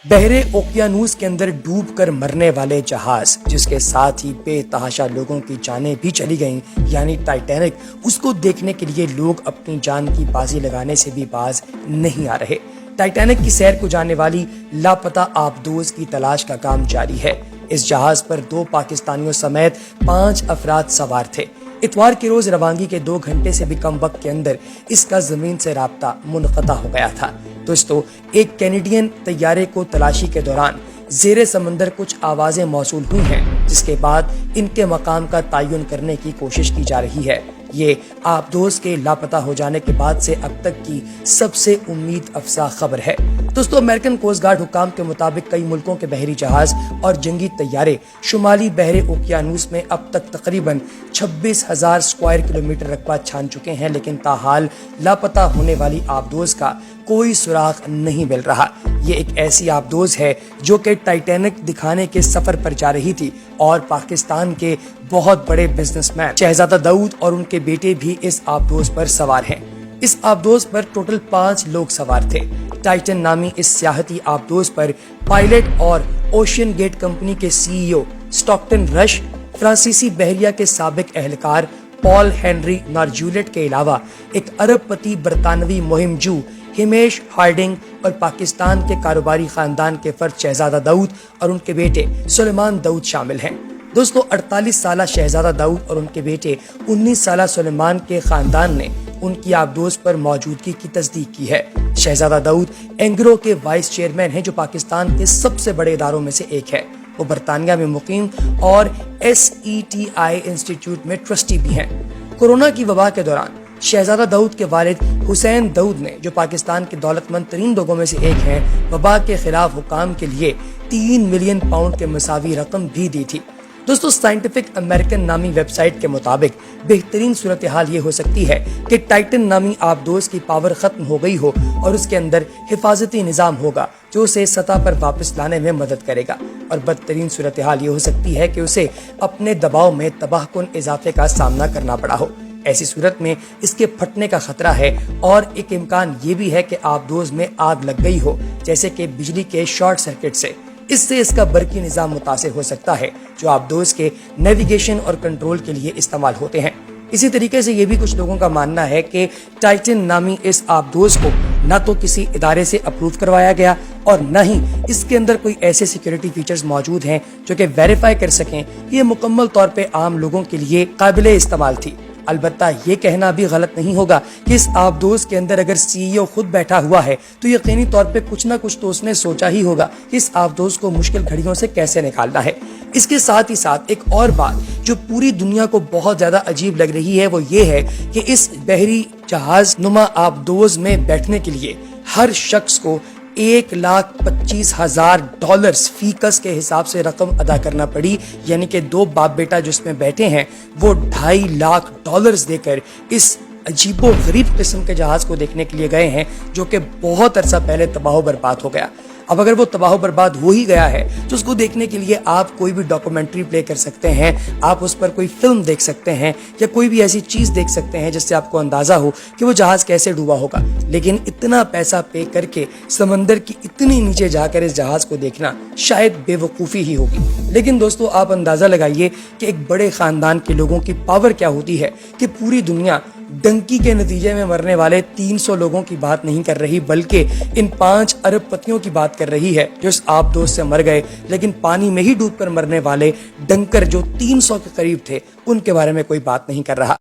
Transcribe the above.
बहरे ओकियानूस के अंदर डूब कर मरने वाले जहाज जिसके साथ ही बेतहाशा लोगों की जानें भी चली गईं, यानी टाइटैनिक, उसको देखने के लिए लोग अपनी जान की बाजी लगाने से भी बाज नहीं आ रहे। टाइटैनिक की सैर को जाने वाली लापता आबदोज की तलाश का काम जारी है। इस जहाज पर 2 पाकिस्तानियों समेत 5 अफराद सवार थे। इतवार के रोज रवानगी के 2 घंटे से भी कम वक्त के अंदर इसका जमीन से राब्ता मुनक़ता हो गया था। दोस्तों, एक कैनेडियन तैयारे को तलाशी के दौरान ज़ेरे समंदर कुछ आवाजें मौसूल हुई हैं, जिसके बाद इनके मकाम का तयन करने की कोशिश की जा रही है। ये आबदोज के लापता हो जाने के बाद से अब तक की सबसे उम्मीद अफजा खबर है। दोस्तों, अमेरिकन कोस्ट गार्ड हुकाम के मुताबिक कई मुल्कों के बहरी जहाज और जंगी तैयारे शुमाली बहरे ओकियानूस में अब तक तकरीबन 26,000 स्क्वायर किलोमीटर रकबा छान चुके हैं, लेकिन ताहाल लापता होने वाली आबदोज का कोई सुराग नहीं मिल रहा। ये एक ऐसी आबदोज है जो कि टाइटैनिक दिखाने के सफर पर जा रही थी और पाकिस्तान के बहुत बड़े बिजनेसमैन शहजादा दाऊद और उनके बेटे भी इस आबदोज पर सवार हैं। इस आबदोज पर टोटल 5 लोग सवार थे। टाइटन नामी इस सियाहती आबदोज पर पायलट और ओशियन गेट कंपनी के सीईओ स्टॉकटन रश, फ्रांसीसी बहरिया के साबिक एहलकार पॉल हेनरी नार्जूलेट के अलावा एक अरबपति बरतानवी मुहिमजू हिमेश हार्डिंग और पाकिस्तान के कारोबारी खानदान के फर्द शहजादा दाऊद और उनके बेटे सुलेमान दाऊद शामिल हैं। दोस्तों, 48 साला शहजादा दाऊद और उनके बेटे 19 साला सुलेमान के खानदान ने उनकी आबदोज पर मौजूदगी की तस्दीक की है। शहजादा दाऊद एंग्रो के वाइस चेयरमैन हैं, जो पाकिस्तान के सबसे बड़े इदारों में से एक है। वो बरतानिया में मुकीम और SETI इंस्टीट्यूट में ट्रस्टी भी हैं। कोरोना की वबा के दौरान शहजादा दाऊद के वालिद हुसैन दाऊद ने, जो पाकिस्तान के दौलतमंद तरीन लोगों में से एक हैं, वबा के खिलाफ हुकाम के लिए 3 मिलियन पाउंड के मुसावी रकम भी दी थी। दोस्तों, साइंटिफिक अमेरिकन नामी वेबसाइट के मुताबिक बेहतरीन सूरत हाल ये हो सकती है कि टाइटन नामी आबदोज की पावर खत्म हो गई हो और उसके अंदर हिफाजती निज़ाम होगा जो उसे सतह पर वापस लाने में मदद करेगा, और बदतरीन सूरत हाल ये हो सकती है कि उसे अपने दबाव में तबाहकुन इजाफे का सामना करना पड़ा हो। ऐसी सूरत में इसके फटने का खतरा है और एक इम्कान ये भी है कि आबदोज में आग लग गई हो, जैसे कि बिजली के शॉर्ट सर्किट से। इससे इसका बरकी निज़ाम मुतासिर हो सकता है, जो आबदोज के नेविगेशन और कंट्रोल के लिए इस्तेमाल होते हैं। इसी तरीके से ये भी कुछ लोगों का मानना है कि टाइटन नामी इस आबदोज को न तो किसी इदारे से अप्रूव करवाया गया और न ही इसके अंदर कोई ऐसे सिक्योरिटी फीचर्स मौजूद हैं जो कि वेरीफाई कर सकें कि ये मुकम्मल तौर पे आम लोगों के लिए काबिले इस्तेमाल थी। अलबत्ता ये कहना भी गलत नहीं होगा कि इस आबदोज के अंदर अगर सीईओ खुद बैठा हुआ है तो यकीनी तौर पे कुछ ना कुछ तो उसने सोचा ही होगा कि इस आबदोज को मुश्किल घड़ियों से कैसे निकालना है। इसके साथ ही साथ एक और बात जो पूरी दुनिया को बहुत ज्यादा अजीब लग रही है वो ये है कि इस बहरी जहाज नुमा आबदोज में बैठने के लिए हर शख्स को $1,25,000 फीकस के हिसाब से रकम अदा करना पड़ी, यानी कि 2 बाप बेटा जिसमें बैठे हैं वो $2.5 देकर इस अजीबो गरीब किस्म के जहाज को देखने के लिए गए हैं, जो कि बहुत अरसा पहले तबाह बर्बाद हो गया। अब अगर वो तबाह बर्बाद हो ही गया है तो उसको देखने के लिए आप कोई भी डॉक्यूमेंट्री प्ले कर सकते हैं, आप उस पर कोई फिल्म देख सकते हैं या कोई भी ऐसी चीज देख सकते हैं जिससे आपको अंदाजा हो कि वो जहाज कैसे डूबा होगा। लेकिन इतना पैसा पे करके समंदर की इतनी नीचे जाकर इस जहाज को देखना शायद बेवकूफ़ी ही होगी। लेकिन दोस्तों, आप अंदाजा लगाइए कि एक बड़े खानदान के लोगों की पावर क्या होती है कि पूरी दुनिया डंकी के नतीजे में मरने वाले 300 लोगों की बात नहीं कर रही, बल्कि इन 5 अरबपतियों की बात कर रही है जो इस आबदोज से मर गए, लेकिन पानी में ही डूबकर मरने वाले डंकर जो 300 के करीब थे, उनके बारे में कोई बात नहीं कर रहा।